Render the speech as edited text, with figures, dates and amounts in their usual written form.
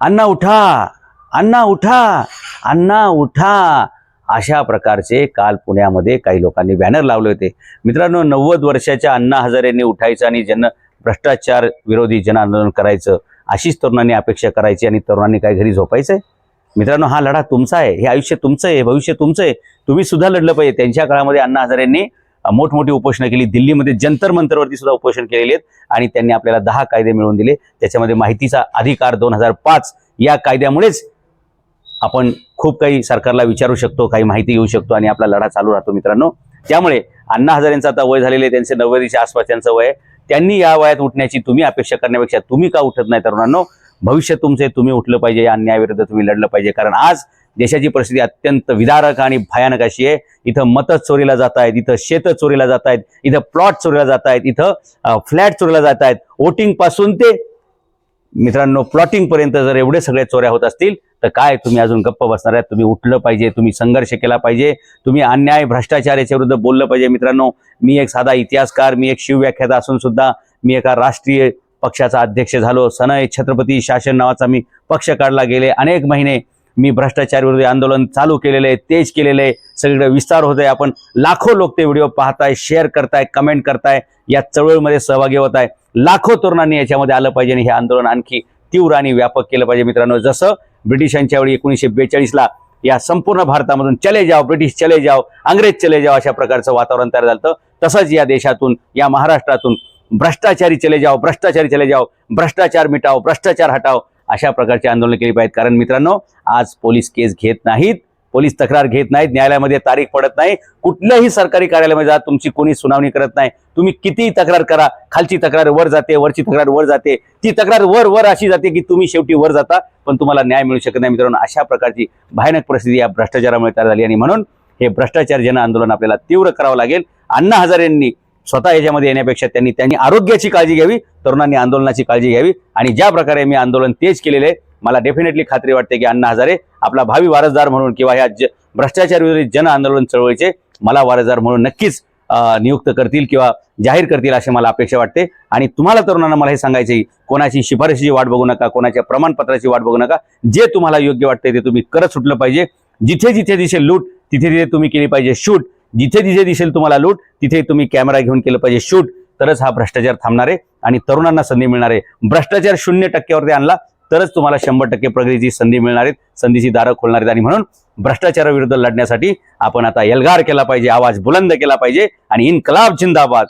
अण्णा उठा, अण्णा उठा, अण्णा उठा, अशा प्रकारचे काल पुण्यामध्ये काही लोकांनी बॅनर लावले होते. मित्रांनो, 90 वर्षाच्या अण्णा हजारेंनी उठायचं आणि भ्रष्टाचार विरोधी जन आंदोलन करायचं, अशीच तरुणांनी अपेक्षा करायची आणि तरुणांनी काय घरी झोपायचंय? मित्रांनो, हा लढा तुमचा आहे, हे आयुष्य तुमचं आहे, भविष्य तुमचं आहे. तुम्ही सुद्धा लढलं पाहिजे. त्यांच्या काळामध्ये अण्णा हजारेंनी मोठमोठी उपोषणं केली. दिल्लीमध्ये जंतर मंतरवरती सुद्धा उपोषण केलेले आहेत आणि त्यांनी आपल्याला 10 कायदे मिळवून दिले. त्याच्यामध्ये माहितीचा अधिकार 2005 या कायद्यामुळेच आपण खूप काही सरकारला विचारू शकतो, काही माहिती घेऊ शकतो आणि आपला लढा चालू राहतो. मित्रांनो, त्यामुळे अण्णा हजारेंचं आता वय झालेले, त्यांचे 90च्या आसपास त्यांचं वय. त्यांनी या वयात उठण्याची तुम्ही अपेक्षा करण्यापेक्षा तुम्ही का उठत नाही? तरुणांनो, भविष्य तुमचे, तुम्ही उठलं पाहिजे, या अन्यायाविरुद्ध तुम्ही लढलं पाहिजे. कारण आज देशाची परिस्थिती अत्यंत विदारक आणि भयानक अशी आहे. इथं मतं चोरीला जात आहेत, इथं शेतं चोरीला जात आहेत, इथं प्लॉट चोरीला जात आहेत, इथं फ्लॅट चोरीला जात आहेत. वोटिंग पासून ते मित्रांनो प्लॉटिंग पर्यंत जर एवढे सगळे चोऱ्या होत असतील तर काय तुम्ही अजून गप्प बसणार आहेत? तुम्ही उठलं पाहिजे, तुम्ही संघर्ष केला पाहिजे, तुम्ही अन्याय भ्रष्टाचार याच्या विरुद्ध बोललं पाहिजे. मित्रांनो, मी एक साधा इतिहासकार, मी एक शिवव्याख्याता असून सुद्धा मी एका राष्ट्रीय पक्षाचा अध्यक्ष झालो. सनई छत्रपती शासन नावाचा मी पक्ष काढला. गेले अनेक महिने मी भ्रष्टाचार विरोधी आंदोलन चालू केलेलं आहे, तेज केलेलं आहे, सगळीकडे विस्तार होत आहे. आपण लाखो लोक ते व्हिडिओ पाहताय, शेअर करताय, कमेंट करताय, या चळवळीमध्ये सहभागी होत आहे. लाखो तरुणांनी याच्यामध्ये आलं पाहिजे आणि हे आंदोलन आणखी तीव्र आणि व्यापक केलं पाहिजे. मित्रांनो, जसं ब्रिटिशांच्या वेळी 1942ला या संपूर्ण भारतामधून चले जाओ ब्रिटिश, चले जाओ अंग्रेज, चले जाओ अशा प्रकारचं वातावरण तयार झालं, तसंच या देशातून, या महाराष्ट्रातून भ्रष्टाचारी चले जाओ, भ्रष्टाचारी चले जाओ, भ्रष्टाचार मिटाओ, भ्रष्टाचार हटाओ अशा प्रकारचे आंदोलन केली पाहिजेत. कारण मित्रांनो, आज पोलीस केस घेत नाहीत, पोलीस तक्रार घेत नाहीत, न्यायालयामध्ये तारीख पडत नाही, कुठल्याही सरकारी कार्यालयामध्ये जा, तुमची कोणी सुनावणी करत नाही. तुम्ही किती तक्रार करा, खालची तक्रार वर जाते, वरची तक्रार वर जाते, ती तक्रार वर अशी जाते की तुम्ही शेवटी वर जाता पण तुम्हाला न्याय मिळू शकत नाही. मित्रांनो, अशा प्रकारची भयानक परिस्थिती या भ्रष्टाचारामुळे तयार झाली आणि म्हणून हे भ्रष्टाचार जन आंदोलन आपल्याला तीव्र करावं लागेल. अण्णा हजारेंनी स्वतः याच्यामध्ये येण्यापेक्षा त्यांनी आरोग्याची काळजी घ्यावी, तरुणांनी आंदोलनाची काळजी घ्यावी आणि ज्या प्रकारे मी आंदोलन तेज केलेले आहे, मला डेफिनेटली खात्री वाटते की अण्णा हजारे आपला भावी वारसदार म्हणून किंवा ह्या भ्रष्टाचार विरोधी जन आंदोलन चळवळीचे मला वारसदार म्हणून नक्कीच नियुक्त करतील किंवा जाहीर करतील अशी मला अपेक्षा वाटते. आणि तुम्हाला तरुणांना मला हे सांगायचं आहे, कोणाची शिफारशीची वाट बघू नका, कोणाच्या प्रमाणपत्राची वाट बघू नका. जे तुम्हाला योग्य वाटते ते तुम्ही करत सुटलं पाहिजे. जिथे जिथे दिसेल लूट तिथे तिथे तुम्ही केली पाहिजे शूट. जिथे जिथे दिसेल तुम्हाला लूट तिथे तुम्ही कॅमेरा घेऊन केलं पाहिजे शूट. तरच हा भ्रष्टाचार थांबणार आहे आणि तरुणांना संधी मिळणार आहे. भ्रष्टाचार 0% आणला तरच तुम्हाला 100% प्रगतीची संधी मिळणार आहे, संधीची दारं खोलणार आहेत. आणि म्हणून भ्रष्टाचाराविरुद्ध लढण्यासाठी आपण आता एल्गार केला पाहिजे, आवाज बुलंद केला पाहिजे आणि इन्कलाब जिंदाबाद.